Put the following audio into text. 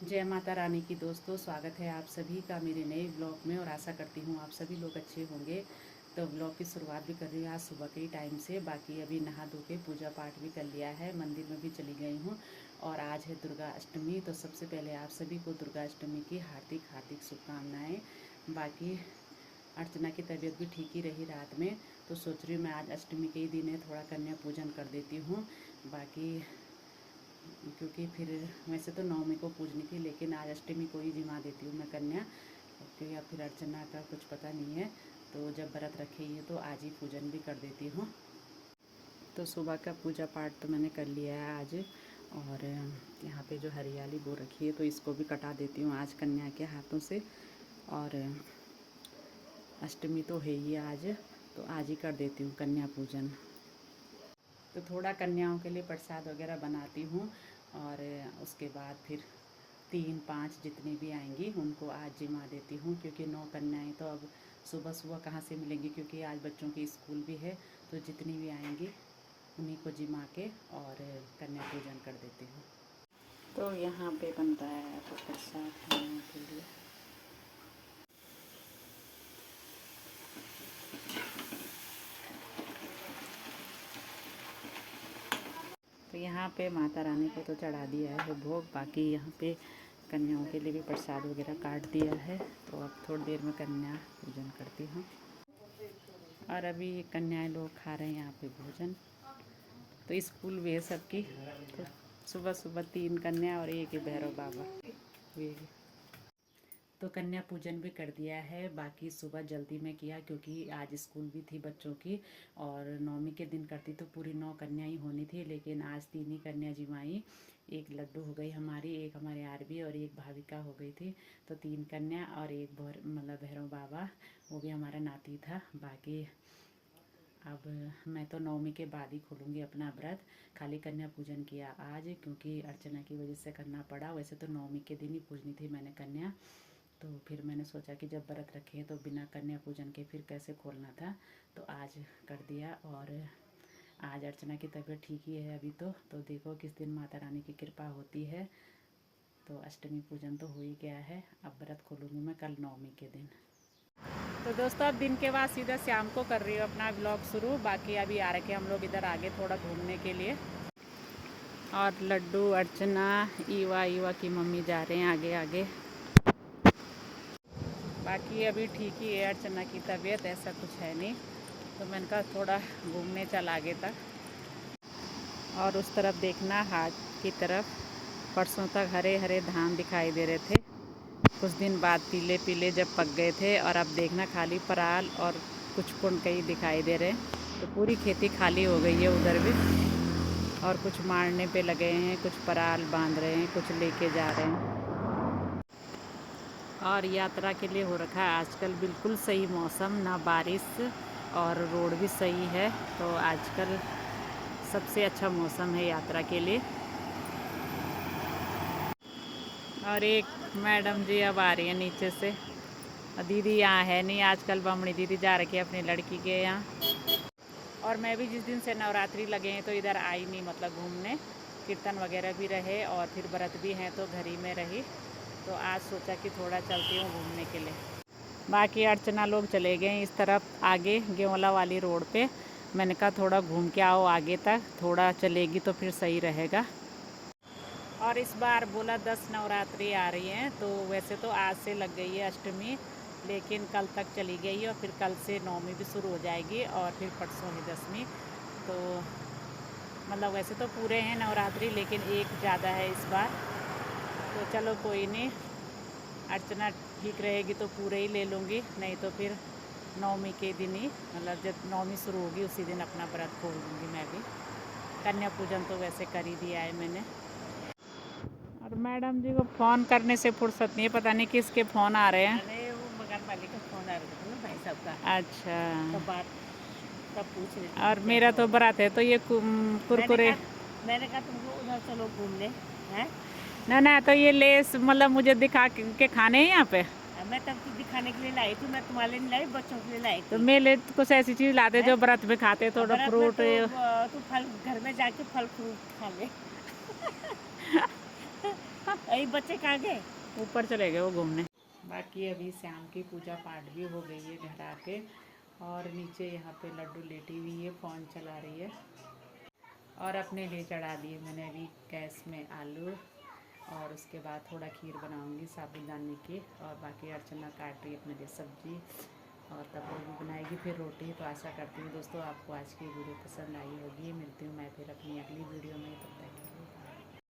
जय माता रानी की दोस्तों, स्वागत है आप सभी का मेरे नए ब्लॉग में और आशा करती हूँ आप सभी लोग अच्छे होंगे। तो ब्लॉग की शुरुआत भी कर रही हूँ आज सुबह के ही टाइम से। बाकी अभी नहा धो के पूजा पाठ भी कर लिया है, मंदिर में भी चली गई हूँ। और आज है दुर्गा अष्टमी, तो सबसे पहले आप सभी को दुर्गा अष्टमी की हार्दिक हार्दिक शुभकामनाएँ। बाकी अर्चना की तबीयत भी ठीक ही रही रात में, तो सोच रही हूँ मैं आज अष्टमी के ही दिन है थोड़ा कन्या पूजन कर देती हूँ। बाकी क्योंकि फिर वैसे तो नवमी को पूजनी थी, लेकिन आज अष्टमी को ही जिमा देती हूँ मैं कन्या, क्योंकि अब फिर अर्चना का कुछ पता नहीं है। तो जब व्रत रखेगी तो आज ही पूजन भी कर देती हूँ। तो सुबह का पूजा पाठ तो मैंने कर लिया है आज। और यहाँ पे जो हरियाली बो रखी है तो इसको भी कटा देती हूँ आज कन्या के हाथों से। और अष्टमी तो है ही आज, तो आज ही कर देती हूँ कन्या पूजन। तो थोड़ा कन्याओं के लिए प्रसाद वगैरह बनाती हूँ। और उसके बाद फिर 3-5 जितनी भी आएंगी उनको आज जिमा देती हूँ, क्योंकि 9 कन्याएँ तो अब सुबह सुबह कहाँ से मिलेंगी, क्योंकि आज बच्चों की स्कूल भी है। तो जितनी भी आएंगी उन्हीं को जिमा के और कन्या पूजन कर देती हूँ। तो यहाँ पे बनता है प्रसाद खाने के लिए। तो यहाँ पे माता रानी को तो चढ़ा दिया है भोग, बाकी यहाँ पे कन्याओं के लिए भी प्रसाद वगैरह काट दिया है। तो अब थोड़ी देर में कन्या पूजन करती हूँ। और अभी कन्याएं लोग खा रहे हैं यहाँ पे भोजन। तो स्कूल भी है सबकी, तो सुबह सुबह 3 कन्या और एक ही भैरव बाबा भी। तो कन्या पूजन भी कर दिया है। बाकी सुबह जल्दी में किया क्योंकि आज स्कूल भी थी बच्चों की, और नवमी के दिन करती तो पूरी 9 कन्या ही होनी थी, लेकिन आज 3 ही कन्या जिमाई। एक लड्डू हो गई हमारी, एक हमारे आरबी और एक भाविका हो गई थी। तो 3 कन्या और एक मतलब भैरव बाबा, वो भी हमारा नाती था। बाकी अब मैं तो नवमी के बाद ही खोलूँगी अपना व्रत। खाली कन्या पूजन किया आज क्योंकि अर्चना की वजह से करना पड़ा। वैसे तो नवमी के दिन ही पूजनी थी मैंने कन्या, तो फिर मैंने सोचा कि जब व्रत रखे हैं तो बिना कन्या पूजन के फिर कैसे खोलना था, तो आज कर दिया। और आज अर्चना की तबीयत ठीक ही है अभी तो देखो किस दिन माता रानी की कृपा होती है। तो अष्टमी पूजन तो हो ही गया है, अब व्रत खोलूँगी मैं कल नवमी के दिन। तो दोस्तों अब दिन के बाद सीधा शाम को कर रही हूँ अपना ब्लॉग शुरू। बाकी अभी आ रखे हम लोग इधर आगे थोड़ा घूमने के लिए। और लड्डू, अर्चना, ईवा की मम्मी जा रहे हैं आगे आगे। बाकी अभी ठीक ही है अर्चना की तबीयत, ऐसा कुछ है नहीं। तो मैंने कहा थोड़ा घूमने चल आगे तक। और उस तरफ देखना हाट की तरफ, परसों तक हरे हरे धान दिखाई दे रहे थे, कुछ दिन बाद पीले पीले जब पक गए थे। और अब देखना खाली पराल और कुछ कुंड कई दिखाई दे रहे हैं। तो पूरी खेती खाली हो गई है उधर भी। और कुछ मारने पे लगे हैं, कुछ पराल बांध रहे हैं, कुछ लेके जा रहे हैं। और यात्रा के लिए हो रखा है आजकल बिल्कुल सही मौसम, ना बारिश और रोड भी सही है। तो आजकल सबसे अच्छा मौसम है यात्रा के लिए। और एक मैडम जी अब आ रही है नीचे से। दीदी यहाँ है नहीं आजकल, बमड़ी दीदी जा रखी है अपनी लड़की के यहाँ। और मैं भी जिस दिन से नवरात्रि लगे हैं तो इधर आई नहीं, मतलब घूमने। कीर्तन वगैरह भी रहे और फिर व्रत भी हैं तो घर ही में रही। तो आज सोचा कि थोड़ा चलती हूँ घूमने के लिए। बाकी अर्चना लोग चले गए इस तरफ आगे गेवला वाली रोड पे। मैंने कहा थोड़ा घूम के आओ आगे तक, थोड़ा चलेगी तो फिर सही रहेगा। और इस बार बोला 10 नवरात्रि आ रही हैं, तो वैसे तो आज से लग गई है अष्टमी, लेकिन कल तक चली गई और फिर कल से नवमी भी शुरू हो जाएगी और फिर परसों है दसवीं। तो मतलब वैसे तो पूरे हैं नवरात्रि, लेकिन एक ज़्यादा है इस बार। तो चलो कोई नहीं, अर्चना ठीक रहेगी तो पूरे ही ले लूँगी, नहीं तो फिर नवमी के दिन ही, मतलब जब नवमी शुरू होगी उसी दिन अपना व्रत खोल लूँगी मैं भी। कन्या पूजन तो वैसे कर ही दिया है मैंने। और मैडम जी को फ़ोन करने से फुर्सत नहीं है, पता नहीं किसके फ़ोन आ रहे हैं। अरे वो मकान मालिक का फोन आ रहा था ना भाई साहब का, अच्छा। तो बात तब पूछ रही थी और कि मेरा कैसा तो हो रहा व्रत है तो ये कुरकुरे। है। मैंने कहा तुमको उधर चलो घूमने हैं। ना तो ये लेस मतलब मुझे दिखा के खाने हैं यहाँ पे। मैं तब तो दिखाने के लिए लाई थी, मैं तुम्हारे लिए नहीं लाई, बच्चों के लिए लाई तो थी। मेरे कुछ ऐसी चीज़ लाते हैं? जो व्रत में खाते, अब थोड़ा व्रत में फ्रूट। तो तू फल घर में जाके फल फ्रूट खा ले। ये बच्चे कहाँ गए? ऊपर चले गए वो घूमने। बाकी अभी शाम की पूजा पाठ भी हो गई है घर आके, और नीचे यहाँ पे लड्डू लेटी हुई है, फ़ोन चला रही है। और अपने लिए चढ़ा दिए मैंने अभी गैस में आलू, और उसके बाद थोड़ा खीर बनाऊंगी साबूदाने की, और बाकी अर्चना काट रही है अपने लिए सब्जी, और तब वो भी बनाएगी फिर रोटी। तो आशा करती हूँ दोस्तों आपको आज की वीडियो पसंद आई होगी। मिलती हूँ मैं फिर अपनी अगली वीडियो में, तब तक